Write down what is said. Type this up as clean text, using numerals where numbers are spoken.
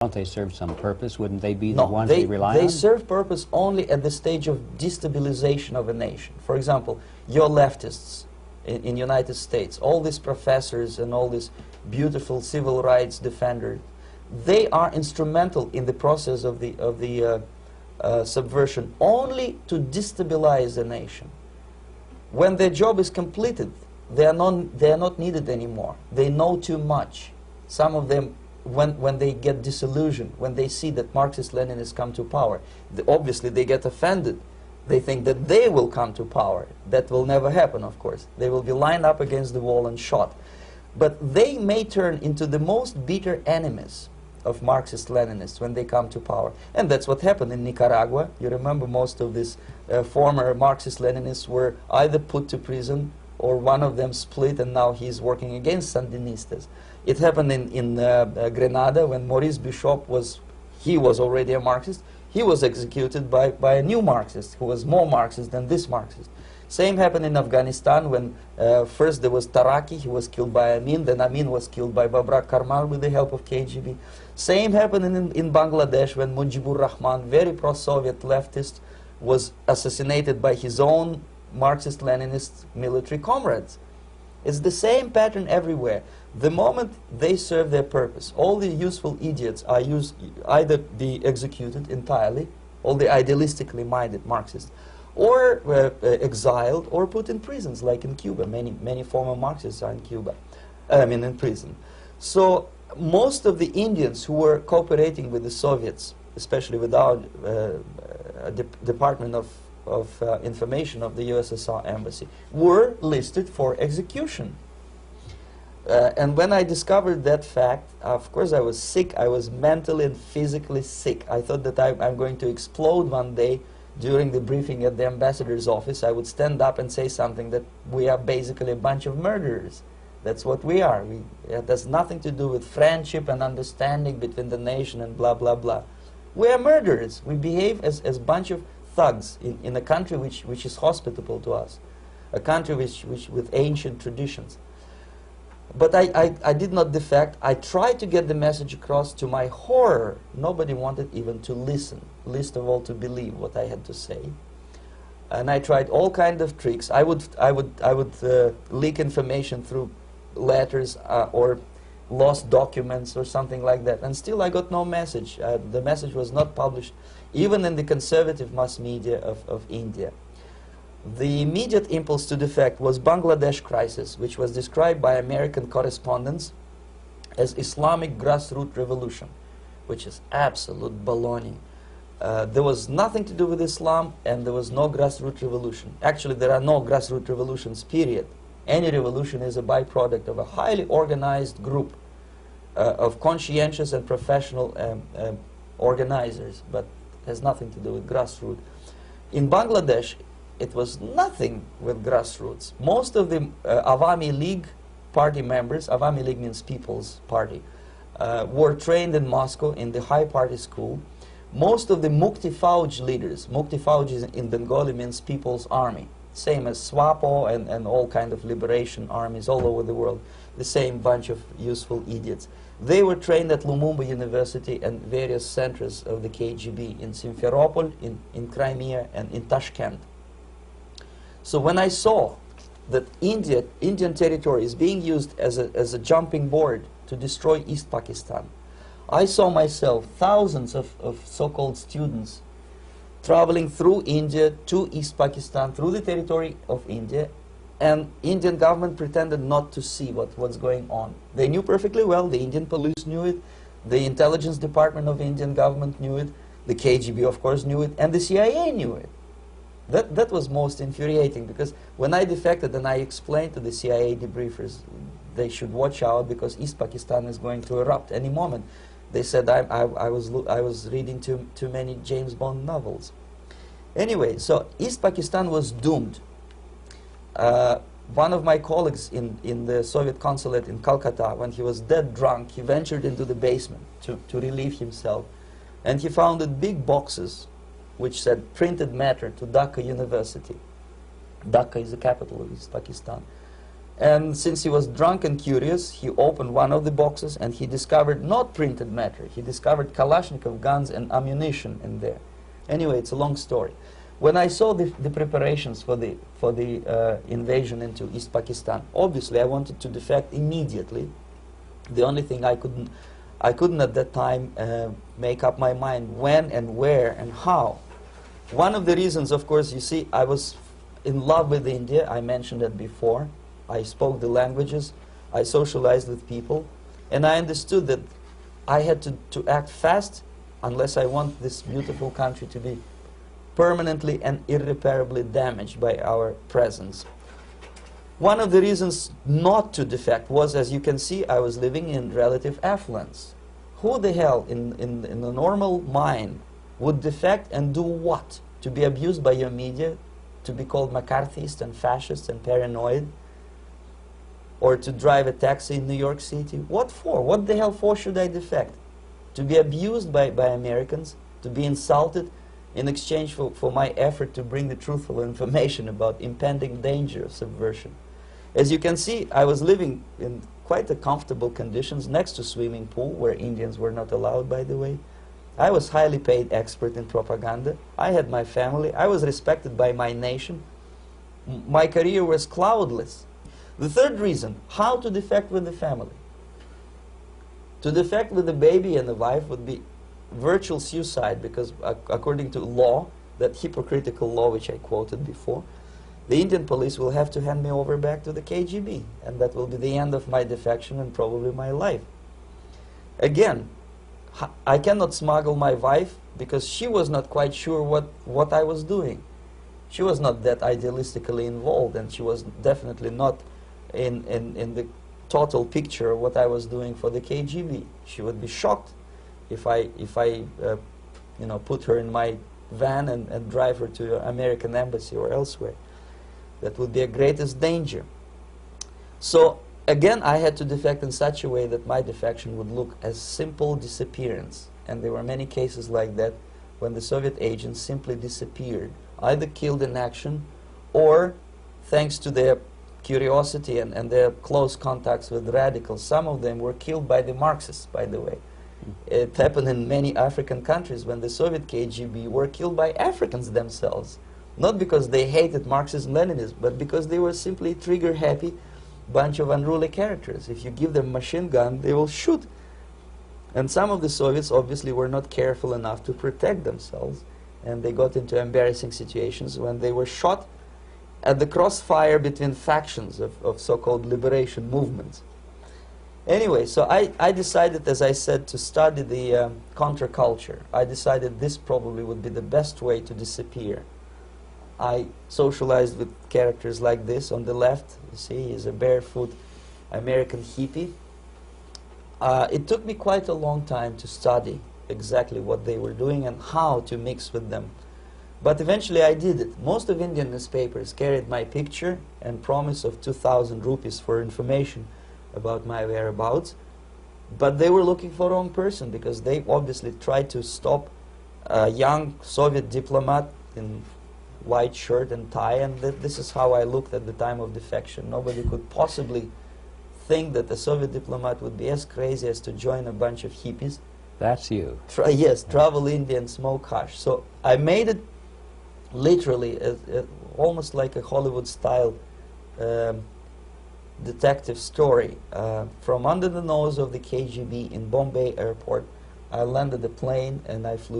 Don't they serve some purpose? Wouldn't they be the No, ones they rely they on? serve purpose only at the stage of destabilization of a nation. For example, your leftists in United States, all these professors and all these beautiful civil rights defenders, they are instrumental in the process of the subversion only to destabilize the nation. When their job is completed, they are not needed anymore. They know too much. Some of them, when they get disillusioned, when they see that Marxist-Leninists come to power, obviously they get offended. They think that they will come to power. That will never happen, of course. They will be lined up against the wall and shot. But they may turn into the most bitter enemies of Marxist-Leninists when they come to power. And that's what happened in Nicaragua. You remember most of these former Marxist-Leninists were either put to prison or one of them split, and now he's working against Sandinistas. It happened in Grenada when Maurice Bishop was already a Marxist. He was executed by a new Marxist who was more Marxist than this Marxist. Same happened in Afghanistan when first there was Taraki, he was killed by Amin, then Amin was killed by Babrak Karmal with the help of KGB. Same happened in Bangladesh when Mujibur Rahman, very pro-Soviet leftist, was assassinated by his own Marxist-Leninist military comrades. It's the same pattern everywhere. The moment they serve their purpose, all the useful idiots are either be executed entirely, all the idealistically minded Marxists, or exiled or put in prisons, like in Cuba. Many former Marxists are in Cuba, in prison. So most of the Indians who were cooperating with the Soviets, especially with our Department of Information of the USSR Embassy, were listed for execution. And when I discovered that fact, of course I was sick. I was mentally and physically sick. I thought that I'm going to explode one day during the briefing at the ambassador's office. I would stand up and say something that we are basically a bunch of murderers. That's what we are. It has nothing to do with friendship and understanding between the nation and blah, blah, blah. We are murderers. We behave as a bunch of thugs in a country which is hospitable to us, a country which with ancient traditions. But I did not defect. I tried to get the message across. To my horror, nobody wanted even to listen, least of all to believe what I had to say. And I tried all kinds of tricks. I would leak information through letters or lost documents or something like that. And still I got no message. The message was not published, even in the conservative mass media of India. The immediate impulse to defect was Bangladesh crisis, which was described by American correspondents as Islamic grassroots revolution, which is absolute baloney. There was nothing to do with Islam, and there was no grassroots revolution. Actually, there are no grassroots revolutions, period. Any revolution is a byproduct of a highly organized group of conscientious and professional organizers, but has nothing to do with grassroots. In Bangladesh, it was nothing with grassroots. Most of the Awami League party members, Awami League means People's Party, were trained in Moscow in the High Party School. Most of the Mukti Fauj leaders, Mukti Fauj in Bengali means People's Army, same as SWAPO and all kind of liberation armies all over the world, the same bunch of useful idiots. They were trained at Lumumba University and various centers of the KGB in Simferopol, in Crimea, and in Tashkent. So when I saw that Indian territory is being used as a jumping board to destroy East Pakistan, I saw myself thousands of so-called students traveling through India to East Pakistan, through the territory of India, and Indian government pretended not to see what's going on. They knew perfectly well, the Indian police knew it, the intelligence department of the Indian government knew it, the KGB of course knew it, and the CIA knew it. That was most infuriating, because when I defected and I explained to the CIA debriefers they should watch out because East Pakistan is going to erupt any moment, they said I was reading too many James Bond novels. Anyway, so East Pakistan was doomed. One of my colleagues in the Soviet consulate in Calcutta, when he was dead drunk, he ventured into the basement to relieve himself, and he found big boxes which said printed matter to Dhaka University. Dhaka is the capital of East Pakistan. And since he was drunk and curious, he opened one of the boxes and he discovered not printed matter. He discovered Kalashnikov guns and ammunition in there. Anyway, it's a long story. When I saw the preparations for the invasion into East Pakistan, obviously I wanted to defect immediately. The only thing I couldn't at that time make up my mind when and where and how. One of the reasons, of course, you see, I was in love with India. I mentioned that before. I spoke the languages, I socialized with people, and I understood that I had to act fast unless I want this beautiful country to be permanently and irreparably damaged by our presence. One of the reasons not to defect was, as you can see, I was living in relative affluence. Who the hell in a normal mind would defect and do what? To be abused by your media, to be called McCarthyist and fascist and paranoid? Or to drive a taxi in New York City? What for? What the hell for should I defect? To be abused by Americans? To be insulted in exchange for my effort to bring the truthful information about impending danger of subversion? As you can see, I was living in quite a comfortable conditions next to swimming pool, where Indians were not allowed, by the way. I was highly paid expert in propaganda. I had my family. I was respected by my nation. My career was cloudless. The third reason, how to defect with the family. To defect with the baby and the wife would be virtual suicide, because according to law, that hypocritical law which I quoted before, the Indian police will have to hand me over back to the KGB, and that will be the end of my defection and probably my life. Again, I cannot smuggle my wife because she was not quite sure what I was doing. She was not that idealistically involved, and she was definitely not in the total picture of what I was doing for the KGB. She would be shocked if I you know, put her in my van and drive her to the American embassy or elsewhere. That would be a greatest danger. So again, I had to defect in such a way that my defection would look as simple disappearance. And there were many cases like that when the Soviet agents simply disappeared, either killed in action or, thanks to their curiosity and their close contacts with radicals, some of them were killed by the Marxists, by the way. It happened in many African countries when the Soviet KGB were killed by Africans themselves. Not because they hated Marxism-Leninism, but because they were simply trigger-happy bunch of unruly characters. If you give them a machine gun, they will shoot. And some of the Soviets obviously were not careful enough to protect themselves, and they got into embarrassing situations when they were shot at the crossfire between factions of so-called liberation movements. Anyway, so I decided, as I said, to study the counterculture. I decided this probably would be the best way to disappear. I socialized with characters like this. On the left, you see, he's a barefoot American hippie. It took me quite a long time to study exactly what they were doing and how to mix with them. But eventually I did it. Most of Indian newspapers carried my picture and promise of 2,000 rupees for information about my whereabouts. But they were looking for the wrong person, because they obviously tried to stop a young Soviet diplomat in white shirt and tie, and this is how I looked at the time of defection. Nobody could possibly think that a Soviet diplomat would be as crazy as to join a bunch of hippies. That's you. Yes, travel India and smoke hash. So I made it literally almost like a Hollywood-style detective story. From under the nose of the KGB in Bombay airport, I landed the plane and I flew